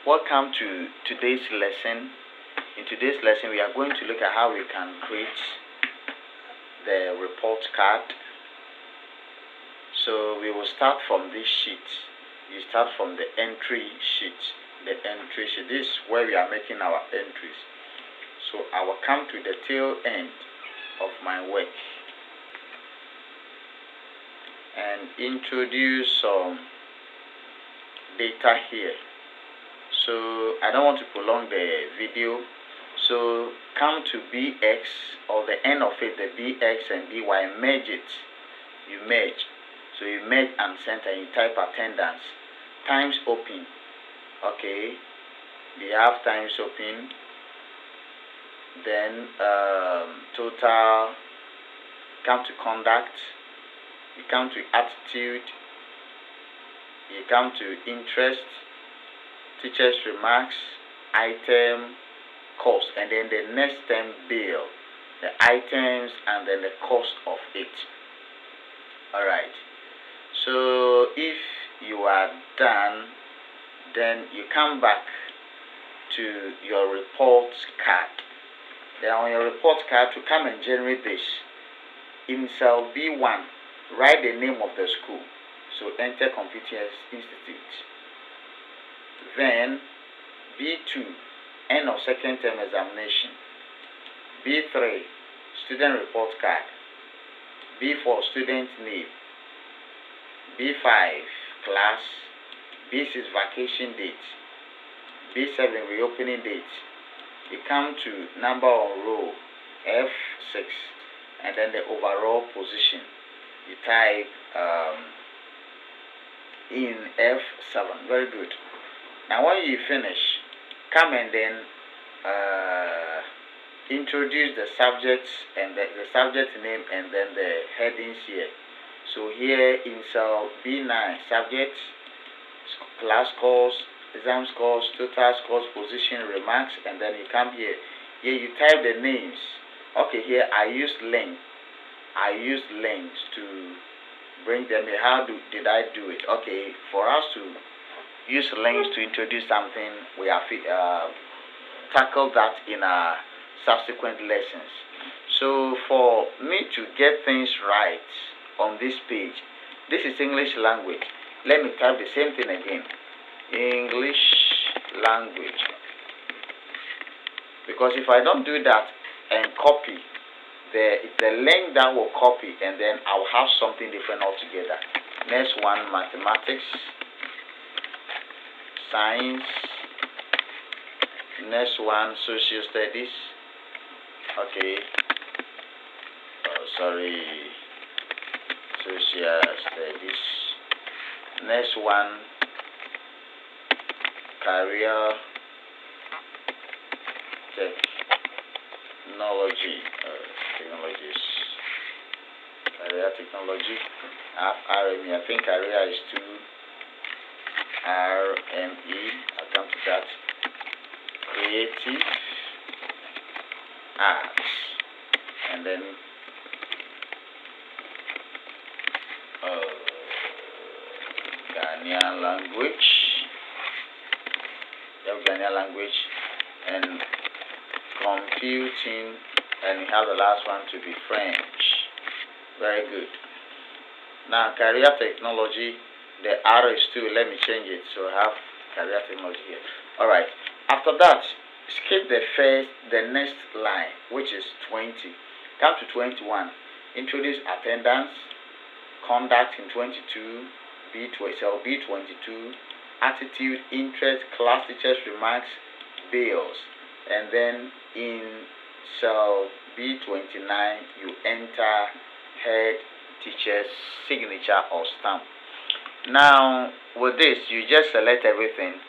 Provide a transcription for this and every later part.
Welcome to today's lesson. In today's lesson, we are going to look at how we can create the report card. So we will start from this sheet. You start from the entry sheet. This is where we are making our entries. So I will come to the tail end of my work and introduce some data here. So I don't want to prolong the video. So come to BX, or the end of it, the BX and BY, merge it. You merge. So you merge and center, you type attendance. Times open. Okay. We have times open. Then total. Come to conduct. You come to attitude. You come to interest. Teacher's remarks, item, cost, and then the next term bill, the items, and then the cost of it. Alright, so if you are done, then you come back to your report card. Then on your report card, to come and generate this, in cell B1, write the name of the school. So enter Computer Institute. Then B2, end of second term examination. B3, student report card. B4, student name. B5, class. B6, vacation date. B7, reopening date. You come to number on row, F6, and then the overall position. You type in F7. Very good. Now when you finish, come and then introduce the subjects and the subject name and then the headings here. So here in cell B9, subject, class scores, exam scores, total scores, position, remarks, and then you come here. Here you type the names. Okay, here I used links to bring them here. How did I do it? Okay, for us to use links to introduce something, we have tackled that in our subsequent lessons. So for me to get things right on this page, this is English language. Let me type the same thing again. English language. Because if I don't do that and copy, it's the link that will copy, and then I'll have something different altogether. Next one, mathematics. Science. Next one, social studies. Okay. Social studies. Next one, career technologies. Career technology. RME. I think career is 2. RME, I'll come to that. Creative arts, and then Ghanaian language. You have Ghanaian language and computing, and you have the last one to be French. Very good. Now career technology. The R is 2. Let me change it. So I have career technology here. Alright. After that, skip the next line, which is 20. Come to 21. Introduce attendance, conduct in 22, B22, attitude, interest, class teachers' remarks, bills. And then in cell B29, you enter head teacher's signature or stamp. Now with this, you just select everything.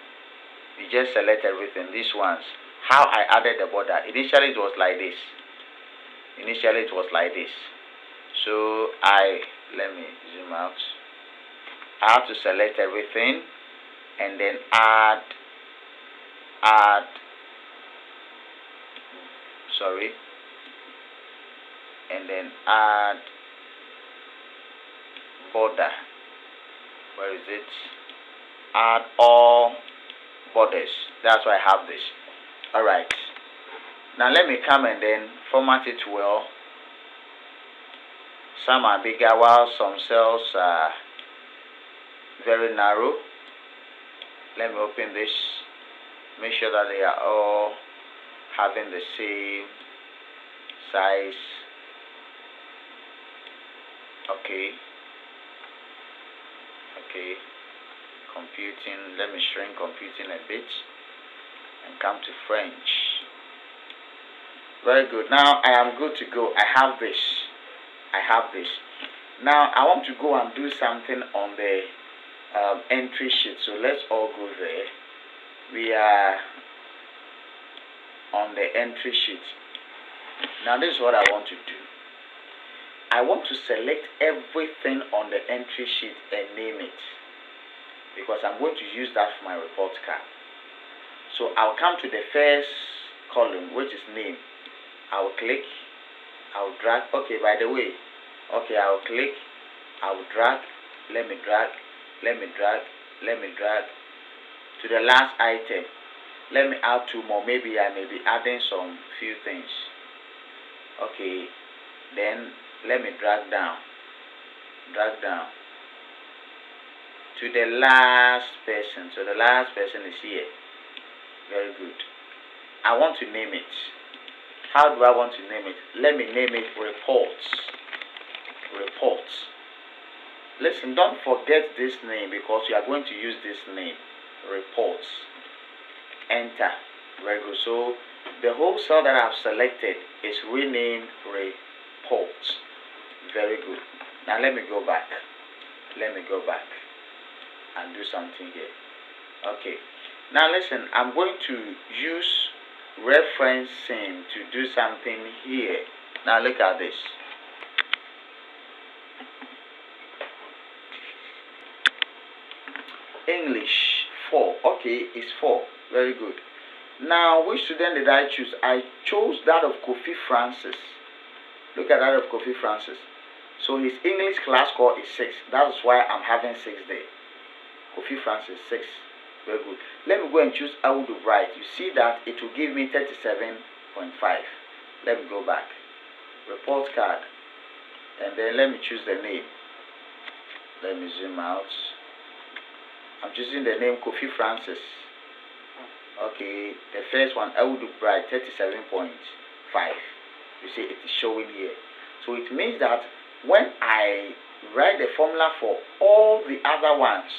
These ones. How I added the border. Initially it was like this. So let me zoom out. I have to select everything and then add border. Where is it? Add all borders. That's why I have this. Alright. Now let me come and then format it well. Some are bigger while some cells are very narrow. Let me open this. Make sure that they are all having the same size. Okay. Computing. Let me shrink computing a bit and come to French. Very good. Now I am good to go. I have this. Now I want to go and do something on the entry sheet. So let's all go there. We are on the entry sheet. Now this is what I want to do. I want to select everything on the entry sheet and name it, because I'm going to use that for my report card. So I'll come to the first column, which is name. I'll click, I'll drag. Okay, by the way, I'll click, I'll drag, let me drag to the last item. Let me add 2 more. Maybe I may be adding some few things. Okay, then let me drag down to the last person. So the last person is here. Very good. I want to name it. How do I want to name it? Let me name it reports. Listen, don't forget this name, because you are going to use this name. Reports. Enter. Very good. So the whole cell that I've selected is renamed reports. Very good. Now let me go back and do something here. Okay. Now listen, I'm going to use referencing to do something here. Now look at this. English 4. Okay, it's 4. Very good. Now, which student did I choose? I chose that of Kofi Francis. Look at that of Kofi Francis. So his English class score is 6. That's why I'm having 6 there. Kofi Francis 6. Very good. Let me go and choose Audu Bright. You see that it will give me 37.5. Let me go back. Report card. And then let me choose the name. Let me zoom out. I'm choosing the name Kofi Francis. Okay, the first one, Audu Bright, 37.5. You see it is showing here. So it means that when I write the formula for all the other ones,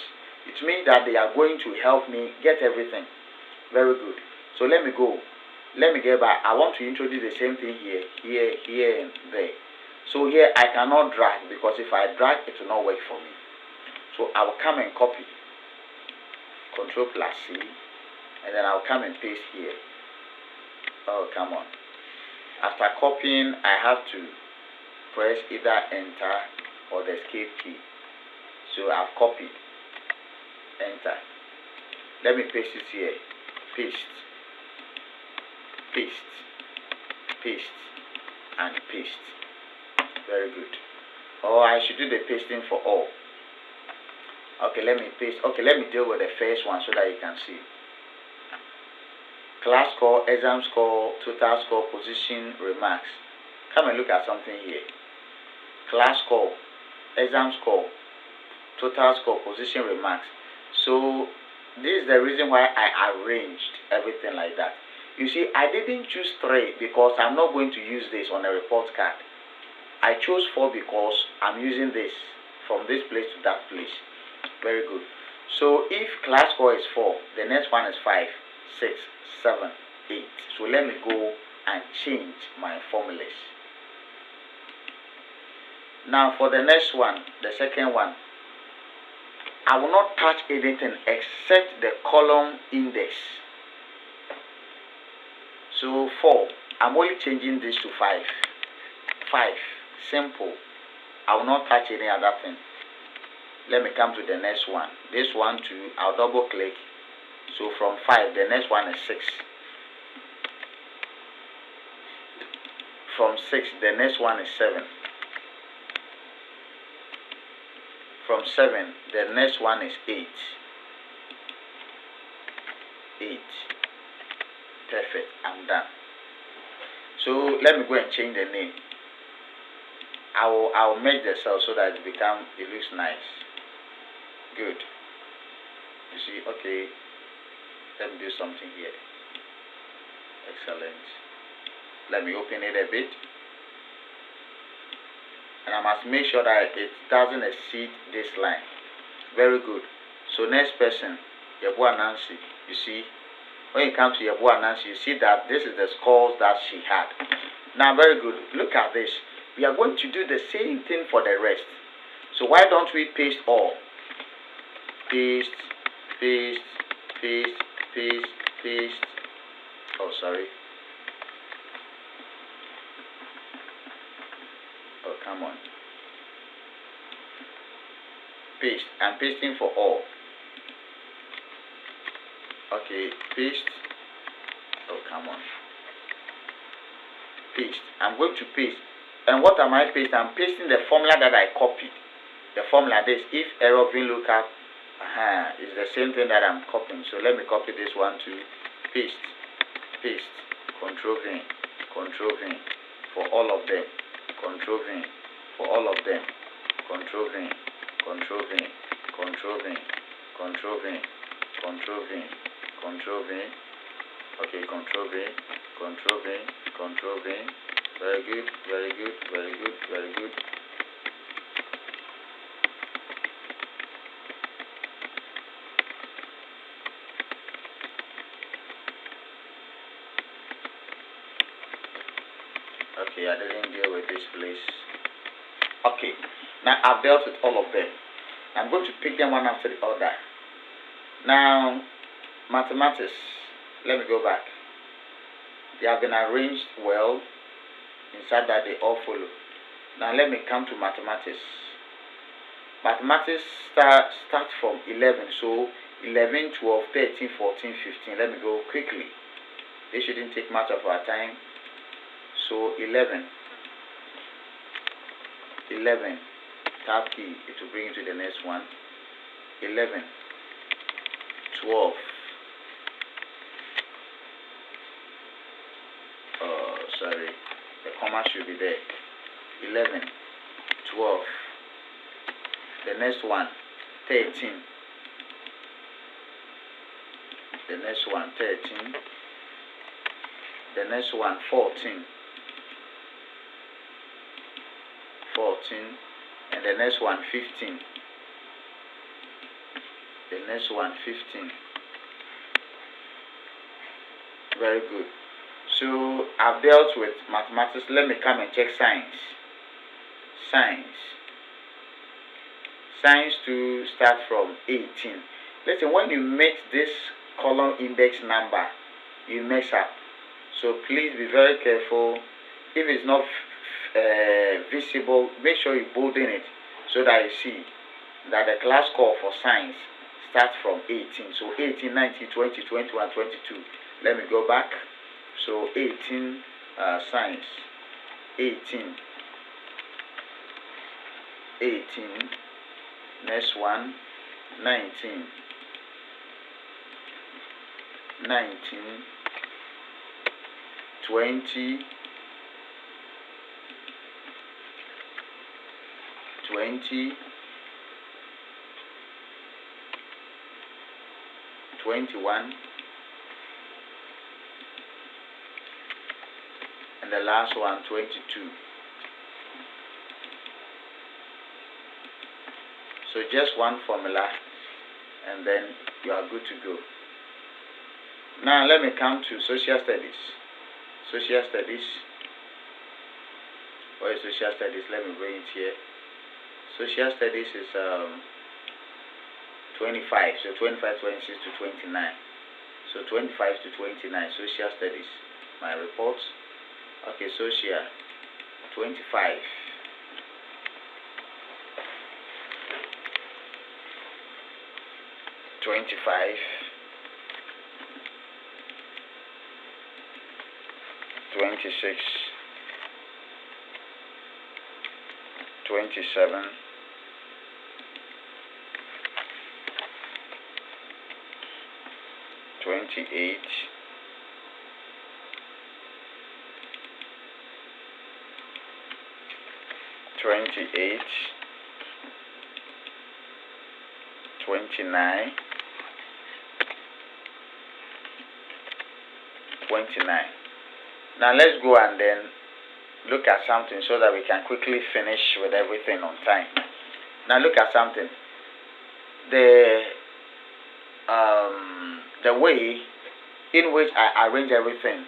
it means that they are going to help me get everything. Very good. So let me go. Let me get back. I want to introduce the same thing here, and there. So here I cannot drag, because if I drag, it will not work for me. So I will come and copy. Control plus C. And then I'll come and paste here. Oh, come on. After copying, I have to press either enter or the escape key. So I've copied. Enter. Let me paste it here. Paste, and paste. Very good. Or I should do the pasting for all. Okay, let me paste. Okay, let me deal with the first one so that you can see. Class score, exam score, total score, position, remarks. Come and look at something here. Class score, exam score, total score, position, remarks. So this is the reason why I arranged everything like that. You see, I didn't choose 3 because I'm not going to use this on a report card. I chose 4 because I'm using this from this place to that place. Very good. So if class score is 4, the next one is 5, 6, 7, 8. So let me go and change my formulas. Now for the next one, the second one, I will not touch anything except the column index. So 4, I'm only changing this to 5. 5, simple. I will not touch any other thing. Let me come to the next one. This one too, I'll double click. So from 5, the next one is 6. From 6, the next one is 7. From 7, the next one is 8. 8. Perfect. I'm done. So let me go and change the name. I'll make the cell so that it looks nice. Good. You see, okay. Let me do something here. Excellent. Let me open it a bit. And I must make sure that it doesn't exceed this line. Very good. So next person, Yeboah Nancy. You see, when you come to Yeboah Nancy, you see that this is the scores that she had. Now, very good. Look at this. We are going to do the same thing for the rest. So why don't we paste all? Paste, paste, paste, paste, paste. Oh, sorry. Oh, come on. Paste. I'm pasting for all. Okay, paste. Oh, come on. Paste. I'm going to paste. And what am I pasting? I'm pasting the formula that I copied. The formula this, if error VLOOKUP, is the same thing that I'm copying. So let me copy this one to paste, paste, Control V, Control V for all of them, Control V for all of them, Control V, Control V, Control V, Control V, Control V, Control V. Okay, Control V, Control V, Control V. Very good, very good, very good, very good. Okay, I didn't deal with this place. Okay, now I've dealt with all of them. I'm going to pick them one after the other. Now, mathematics. Let me go back. They have been arranged well inside that they all follow. Now let me come to mathematics. Mathematics start from 11. So 11, 12, 13, 14, 15. Let me go quickly. It shouldn't take much of our time. So 11, tab key, it will bring you to the next one. 11, 12. Sorry, the comma should be there. 11, 12. The next one, 13. The next one, 13. The next one, 14. 14. And the next one, 15. The next one, 15. Very good. So I've dealt with mathematics. Let me come and check science. Science to start from 18. Listen, when you mix this column index number, you mess up. So please be very careful. If it's not visible, make sure you bolden it so that you see that the class call for science starts from 18. So 18, 19, 20, 21, 22. Let me go back. So 18, science, 18, next one, 19, 20, 21, and the last one, 22. So just one formula, and then you are good to go. Now let me come to social studies. Social studies. What is social studies? Let me bring it here. Social studies is 25. So 25, 26 to 29. So 25 to 29. Social studies. My report. Okay, social 25. 25, 26, 27, 28, 28, 28, 29, 29. Now let's go and then look at something so that we can quickly finish with everything on time. Now look at something. The way in which I arrange everything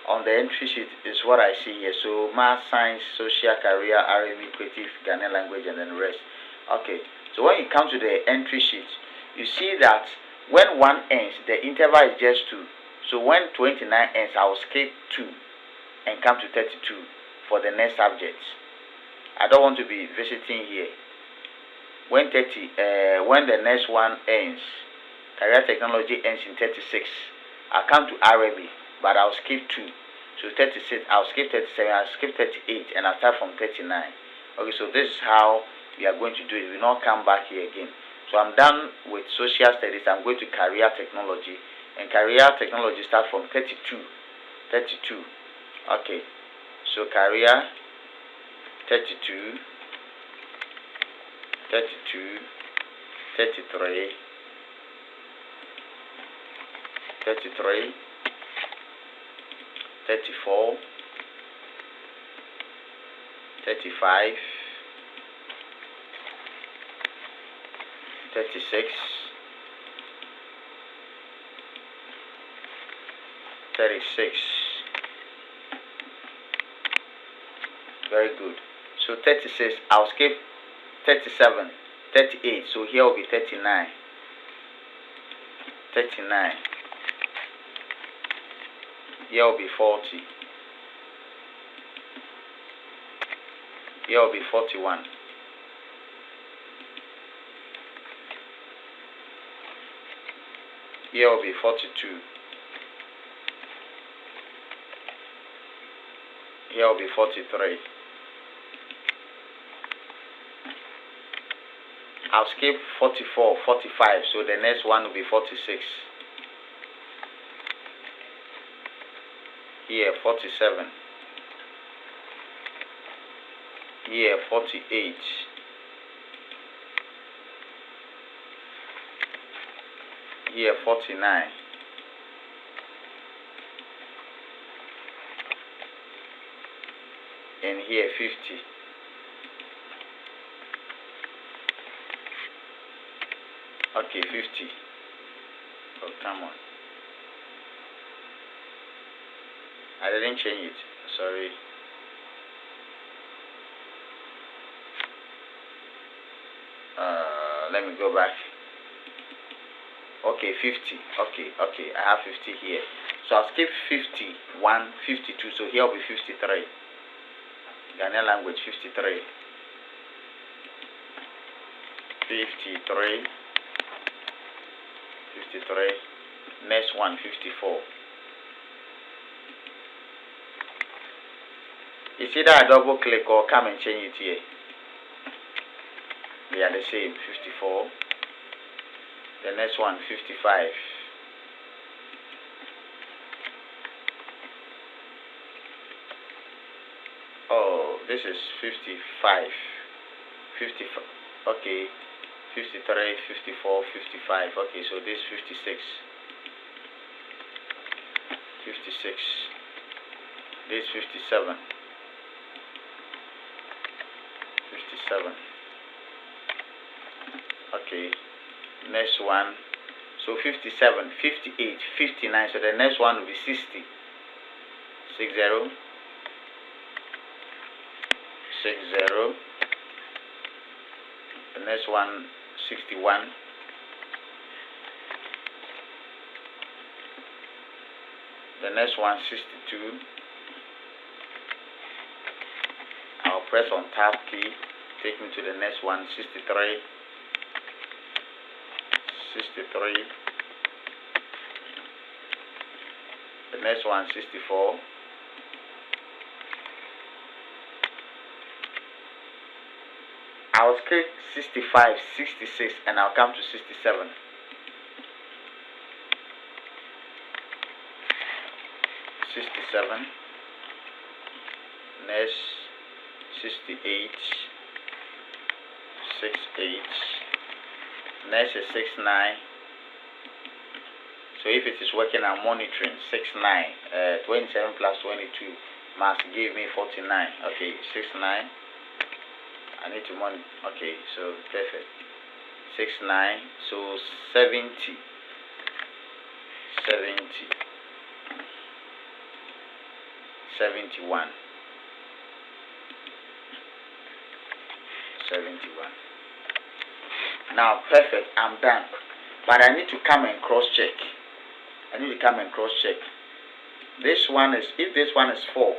on the entry sheet is what I see here. So math, science, social, career, RME, creative, Ghanaian language, and then the rest. Okay. So when you come to the entry sheet, you see that when 1 ends, the interval is just 2. So when 29 ends, I will skip 2 and come to 32 for the next subject. I don't want to be visiting here. When the next one ends, career technology ends in 36. I'll come to RME, but I'll skip 2. So 36, I'll skip 37, I'll skip 38, and I'll start from 39. Okay, so this is how we are going to do it. We will not come back here again. So I'm done with social studies. I'm going to career technology. And career technology starts from 32. 32. Okay. So career 32, 32, 33, 33, 34, 35, 36, 36. Very good. So 36, I'll skip 37, 38. So here will be 39. 39. Here will be 40. Here will be 41. Here will be 42. Here will be 43. I'll skip 44, 45. So the next one will be 46. Here 47. Here 48. Here 49. And here 50. Okay, 50. Oh, come on. I didn't change it. Sorry. Let me go back. Okay, 50. Okay. I have 50 here. So I'll skip 51, 52. So here will be 53. Ghanaian language 53. 53. 53. Next one 54. It's either I double click or come and change it here. They are the same. 54. The next one 55. Oh, this is 55. 55. Okay. 53, 54, 55. Okay, so this 56. 56. This 57. 57. Okay. Next one. So 57, 58, 59. So the next one will be 60. 60. 60. The next one 61. The next one 62. I'll press on tab key, take me to the next one 63. 63. The next one 64. I'll skip 65, 66, and I'll come to 67. 67. Next 68. 68. Next is 69. So if it is working, I'm monitoring 69. 27 plus 22 must give me 49. Okay, 69. I need to monitor. Okay, so perfect. 69. So 70. 70. 71. 71. Now perfect, I'm done. But I need to come and cross check. This one is, if this one is 4,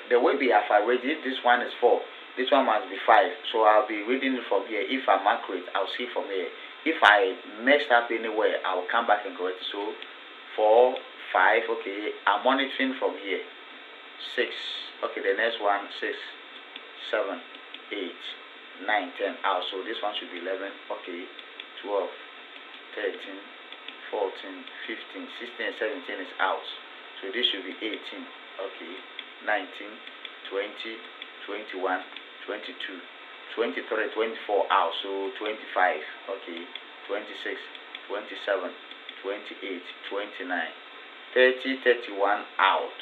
the way we have arranged, if this one is 4, this one must be 5. So I'll be reading it from here. If I'm accurate, I'll see from here. If I messed up anywhere, I'll come back and correct. So 4, 5, okay. I'm monitoring from here. 6, okay, the next one, 6, 7, 8, 9, 10 out. So this one should be 11, okay. 12, 13, 14, 15, 16, and 17 is out. So this should be 18, okay. 19, 20, 21, 22, 23, 24 out. So 25, okay. 26, 27, 28, 29, 30, 31 out.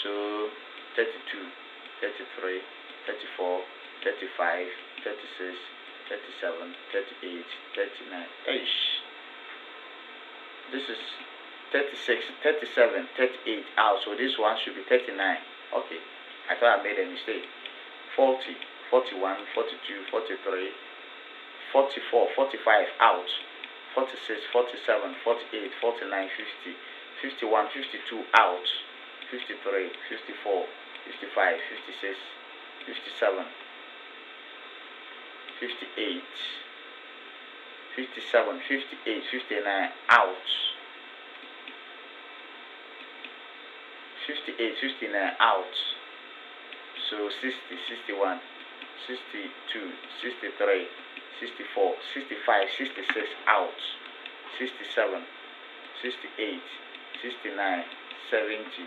So 32, 33, 34, 35, 36, 37, 38, 39. Eish. This is 36, 37, 38 out. So this one should be 39. Okay. I thought I made a mistake. 40, 41, 42, 43, 44, 45 out. 46, 47, 48, 49, 50, 51, 52 out. 53, 54, 55, 56, 57, 58, 57, 58, 59 out. 58, 59 out. So 60, 61, 62, 63, 64, 65, 66 out. 67, 68, 69, 70,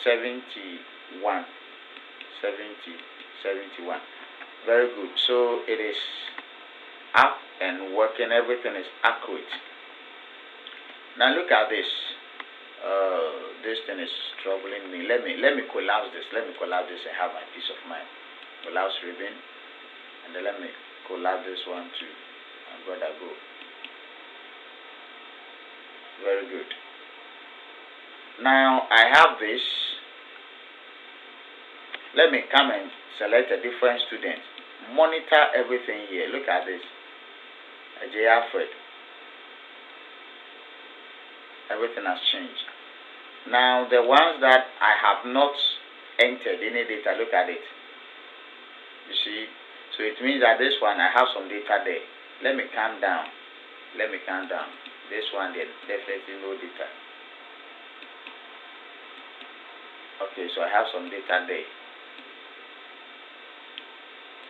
71, 70, 71. Very good. So it is up and working. Everything is accurate. Now look at this. This thing is troubling me. Let me collapse this. Let me collapse this and have my peace of mind. Collapse ribbon, and then let me collapse this one too. And brother go. Very good. Now I have this. Let me come and select a different student. Monitor everything here. Look at this. J. Alfred. Everything has changed. Now the ones that I have not entered any data, look at it. You see? So it means that this one I have some data there. Let me calm down. This one there, definitely no data. Okay, so I have some data there.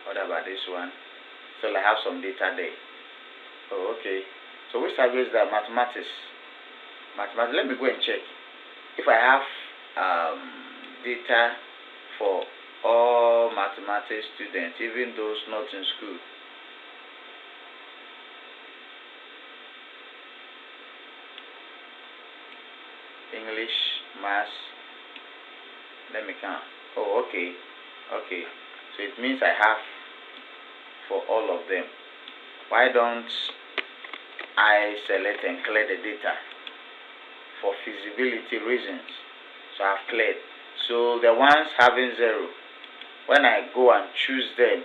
What about this one? Still I have some data there. Oh, okay. So which subject is that? Mathematics. Let me go and check. If I have data for all mathematics students, even those not in school. English, Maths. Let me count. Oh, okay. Okay. So it means I have for all of them. Why don't I select and clear the data? For feasibility reasons. So I've cleared. So the ones having 0, when I go and choose them,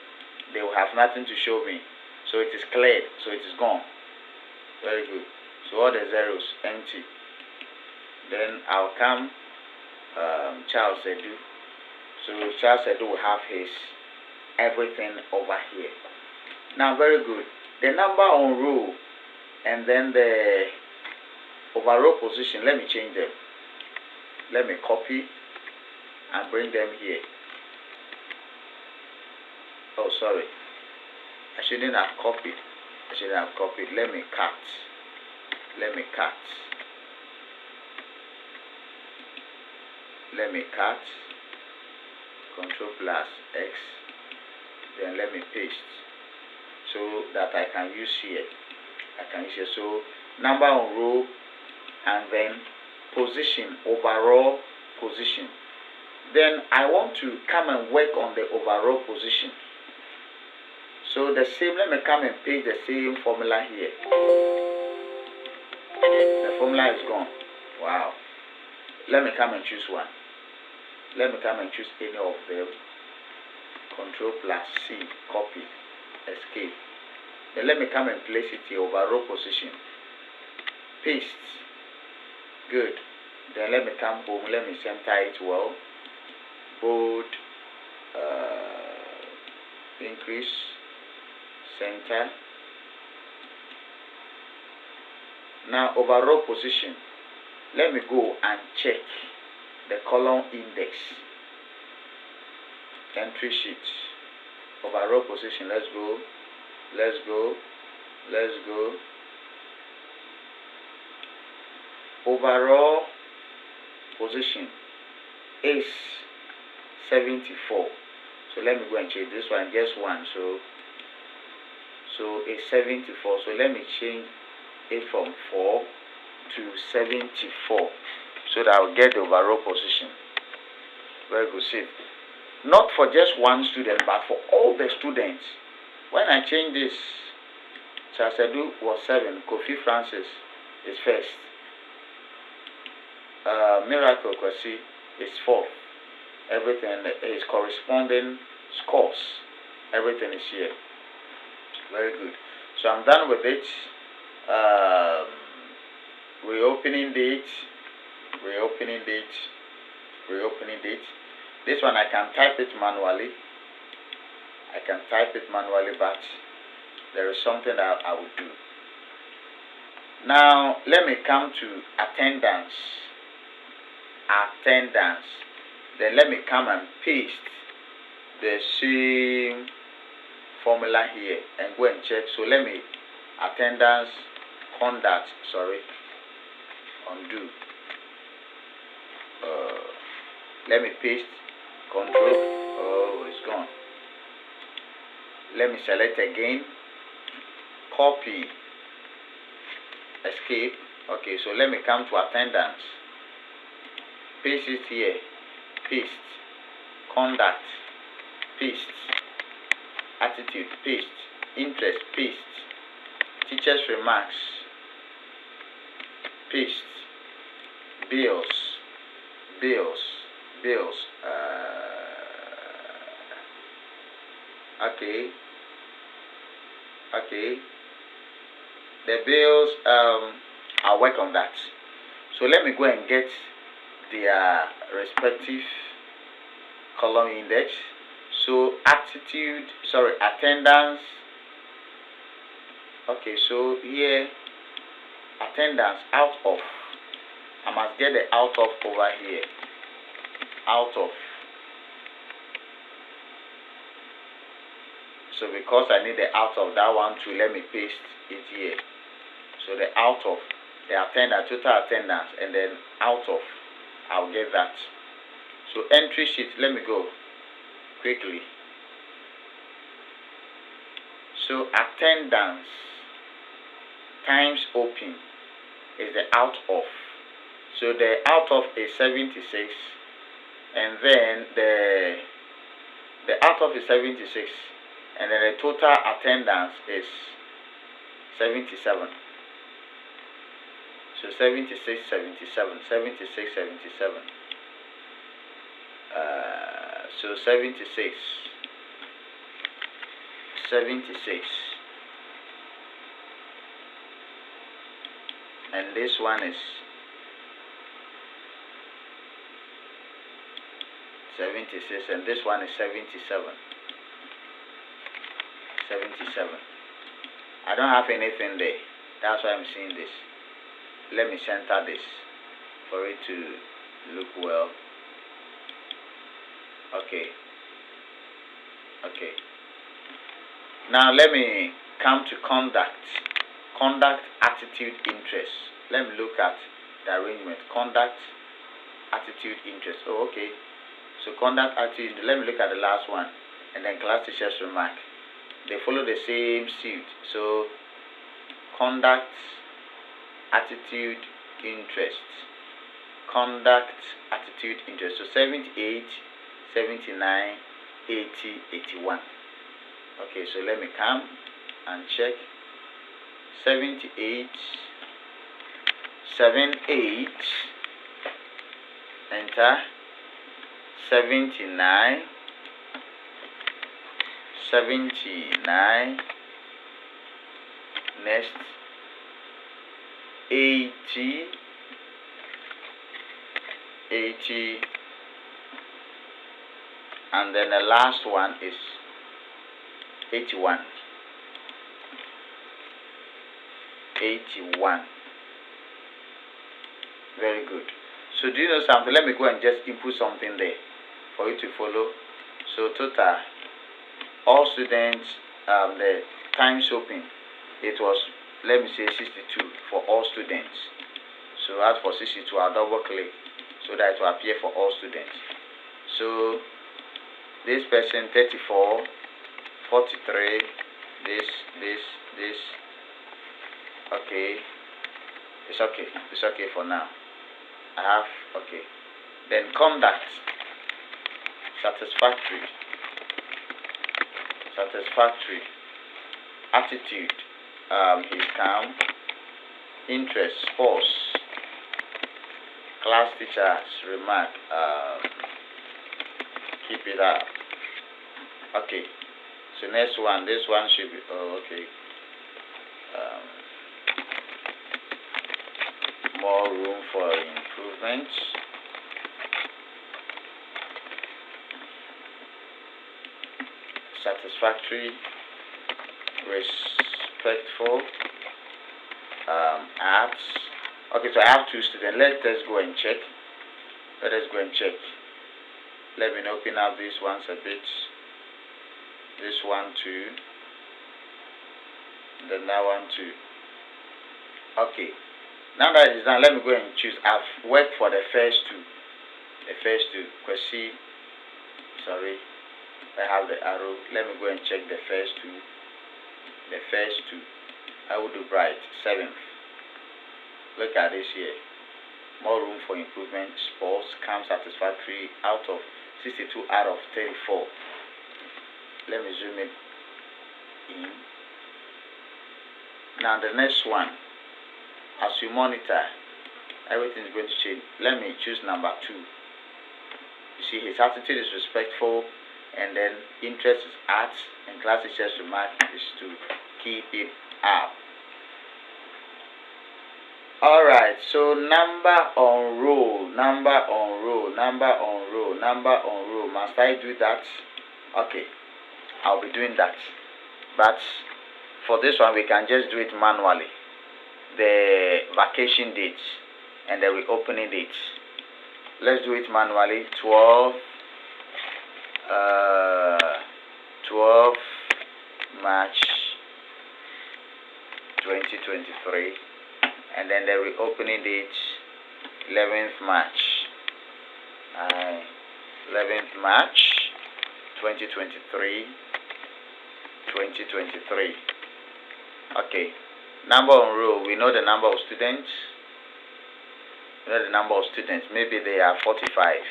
they will have nothing to show me. So it is cleared. So it is gone. Very good. So all the zeros empty. Then I'll come Charles Edu. So Charles Edu will have his everything over here. Now very good. The number on row and then the overall position, let me change them. Let me copy and bring them here. Oh, sorry. I shouldn't have copied. Let me cut. let me cut, Control plus X, then let me paste so that I can use here. So number on row, and then position, overall position. Then I want to come and work on the overall position. So the same, let me come and paste the same formula here. The formula is gone. Wow. Let me come and choose one. Let me come and choose any of them. Control plus C, copy, escape. Then let me come and place it here, overall position. Paste. Good. Then let me come home, let me center it well. Bold, increase, center. Now overall position, let me go and check the column index. Entry sheet, overall position, let's go. Overall position is 74. So let me go and change this one, just one. So it's 74. So let me change it from 4 to 74 so that I'll get the overall position. Very good. See, not for just one student, but for all the students. When I change this, Chasedu was 7, Kofi Francis is first, Miracle Kwasi is 4th. Everything is corresponding scores. Everything is here. Very good. So I'm done with it. Reopening date. This one I can type it manually. But there is something that I will do. Now let me come to attendance. Then let me come and paste the same formula here and go and check. So let me attendance conduct, undo. Let me paste, control. Oh, it's gone. Let me select again, copy, escape. Okay, so let me come to attendance, paste it here, paste, conduct, paste, attitude, paste, interest, paste, teachers' remarks, paste, bills. Okay. The bills, I'll work on that. So let me go and get their respective column index. So attendance. Okay, so here attendance out of. I must get the out of over here. Out of. So because I need the out of that one too, let me paste it here. So the out of the attendance, total attendance, and then out of, I'll get that. So entry sheet, let me go quickly. So attendance times open is the out of. So the out of is 76, and then the out of is 76, and then the total attendance is 77. So 76, 77, 76, 77. So 76, 76. And this one is 76, and this one is 77. 77. I don't have anything there. That's why I'm seeing this. Let me center this for it to look well. Okay. Now let me come to conduct, attitude, interest. Let me look at the arrangement. Conduct, attitude, interest. Oh, okay. So conduct, attitude. Let me look at the last one, and then class teacher's remark. They follow the same suit. So conduct, attitude, interest. Conduct, attitude, interest. So 78, 79, 80, 81. Okay, so let me come and check. 78, 78, enter. 79, 79, next. 80, 80, and then the last one is 81. 81. Very good. So do you know something? Let me go and just input something there for you to follow. So total, all students, the times open, it was, let me say 62 for all students. So as for 62, I'll double click so that it will appear for all students. So this person 34, 43, this. Okay, it's okay for now. I have, okay. Then conduct, satisfactory. Attitude, he's calm. Interest, sports. Class teacher's remark, keep it up. Okay, so next one, this one should be, okay. More room for improvement. Satisfactory, respectful, arts. Okay, so I have two students. Let us go and check. Let me open up these ones a bit. This one too. Then that one too. Okay. Now that it's done, let me go and choose. I've worked for the first two. Kwesi, sorry, I have the arrow. Let me go and check the first two. I will do bright. 7th. Look at this here. More room for improvement. Sports, calm, satisfactory. Out of 62 out of 34. Let me zoom it in. Now the next one. As you monitor, everything is going to change. Let me choose number 2. You see, his attitude is respectful, and then interest is arts, and class teacher's remark is to keep it up. Alright, so number on roll. Must I do that? Okay, I'll be doing that. But for this one, we can just do it manually. The vacation dates and the reopening dates. Let's do it manually. 12 March 2023, and then the reopening date 11th March 2023. Okay. Number on row, we know the number of students. Maybe they are 45.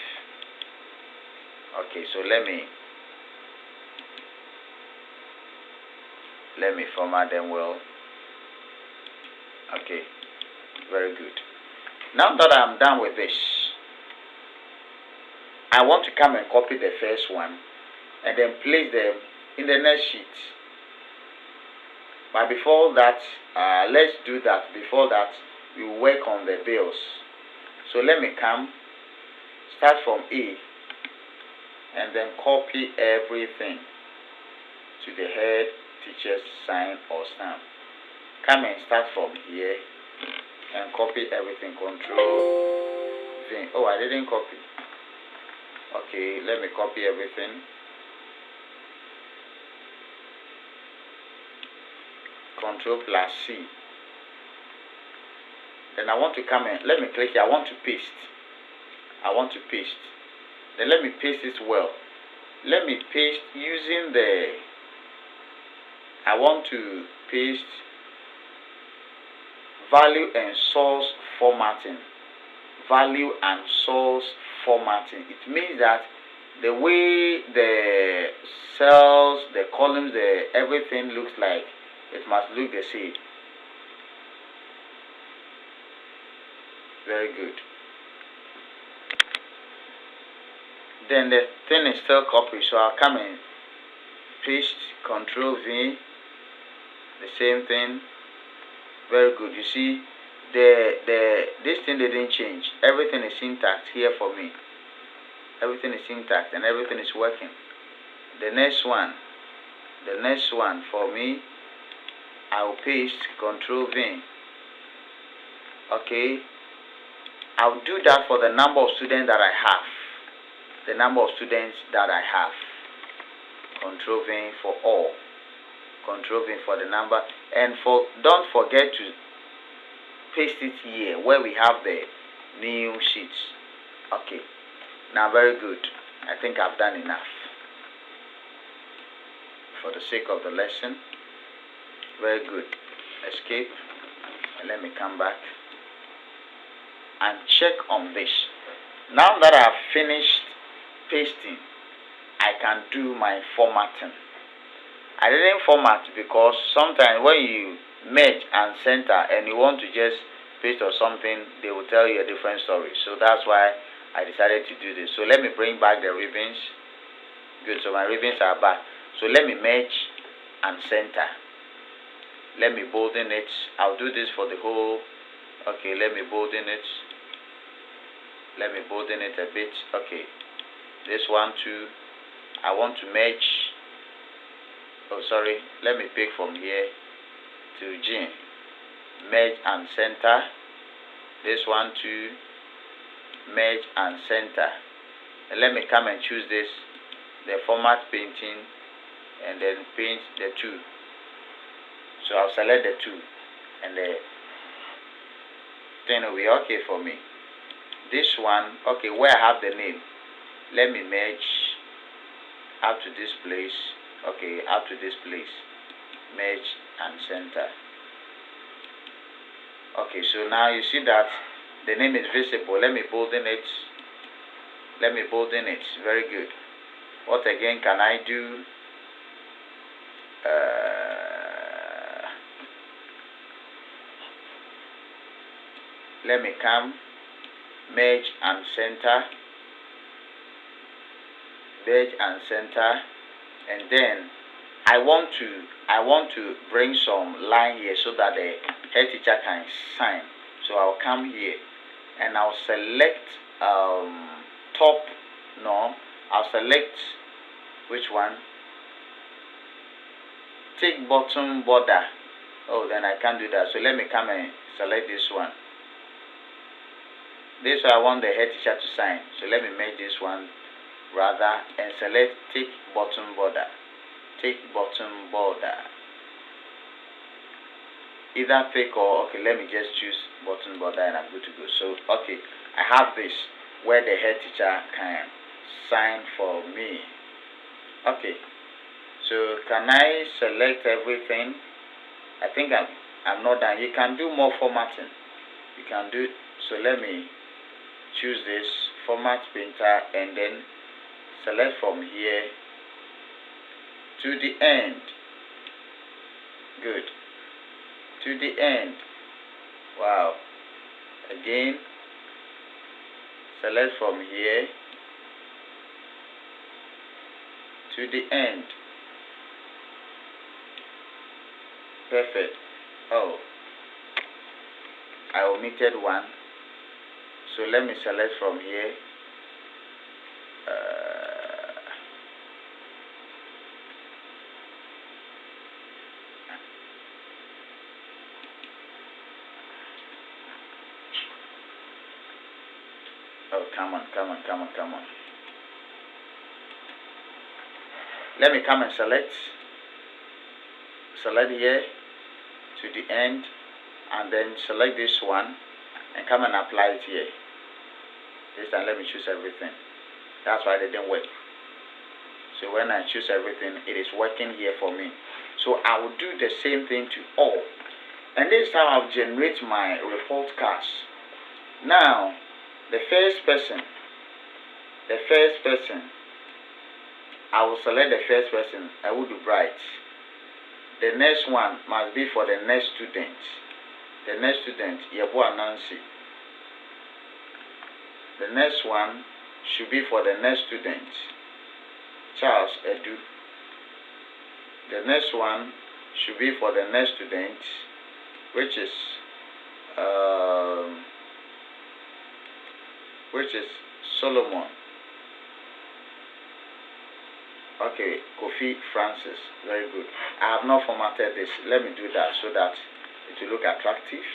Okay, so let me format them well. Okay, very good. Now that I'm done with this, I want to come and copy the first one and then place them in the next sheet. But before that, let's do that. Before that, we work on the bills. So let me come, start from A, and then copy everything to the head teacher's sign or stamp. Come and start from here and copy everything. Control V. Oh, I didn't copy. Okay, let me copy everything. Control plus C. Then I want to come in. Let me click here. I want to paste. I want to paste. Then let me paste it well. Let me paste using I want to paste value and source formatting. Value and source formatting. It means that the way the cells, the columns, everything looks like, it must look the same. Very good. Then the thing is still copied, so I'll come and paste, Control V, the same thing. Very good. You see, this thing didn't change. Everything is intact here for me. Everything is intact and everything is working. The next one for me, I'll paste, Control V. Okay, I'll do that for the number of students that I have. The number of students that I have. Control V for all. Control V for the number. And don't forget to paste it here where we have the new sheets. Okay. Now very good. I think I've done enough for the sake of the lesson. Very good. Escape. And let me come back and check on this. Now that I've finished pasting, I can do my formatting. I didn't format because sometimes when you merge and center and you want to just paste or something, they will tell you a different story. So that's why I decided to do this. So let me bring back the ribbons. Good, so my ribbons are back. So let me merge and center. Let me bolden it. I'll do this for the whole. Okay, let me bolden it. Let me bolden it a bit. Okay. This one too, I want to merge. Oh, sorry. Let me pick from here to G. Merge and center. This one too, merge and center. And let me come and choose this, the format painting, and then paint the two. So I'll select the two, and the thing will be okay for me. This one, okay, where I have the name. Let me merge up to this place. Okay, up to this place. Merge and center. Okay, so now you see that the name is visible. Let me bolden it. Let me bolden it. Very good. What again can I do? Let me come, merge and center. Merge and center, and then I want to bring some line here so that the head teacher can sign. So I'll come here and I'll select top. No, I'll select which one? Take bottom border. Oh, then I can't do that. So let me come and select this one. This one I want the head teacher to sign. So let me make this one rather and select take bottom border. Take bottom border. Either pick or okay, let me just choose bottom border and I'm good to go. So okay, I have this where the head teacher can sign for me. Okay, so can I select everything? I think I'm not done. You can do more formatting. You can do so. Let me choose this format painter and then select from here to the end. Good. To the end. Wow. Again, select from here to the end. Perfect. Oh, I omitted one. So let me select from here. Oh, come on. Let me come and select here to the end, and then select this one and come and apply it here. This time let me choose everything. That's why they didn't work. So when I choose everything, it is working here for me. So I will do the same thing to all. And this is how I'll generate my report cards. Now, the first person, I will select the first person. I will do bright. The next one must be for the next student. The next student, Yeboah Nancy. The next one should be for the next student, Charles Edu. The next one should be for the next student, which is Solomon. Okay, Kofi Francis. Very good. I have not formatted this. Let me do that so that it will look attractive.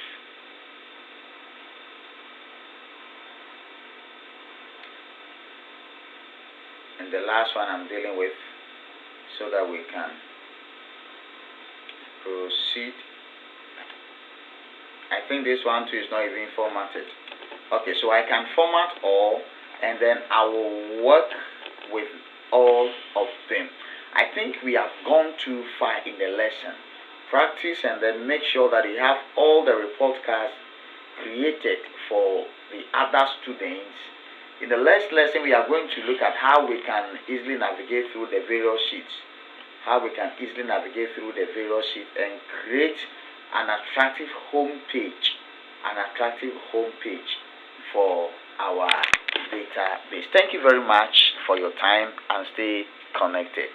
And the last one I'm dealing with, so that we can proceed. I think this one too is not even formatted. Okay, so I can format all, and then I will work with all of them. I think we have gone too far in the lesson. Practice and then make sure that you have all the report cards created for the other students. In the next lesson, we are going to look at how we can easily navigate through the various sheets. And create an attractive home page. For our database. Thank you very much for your time and stay connected.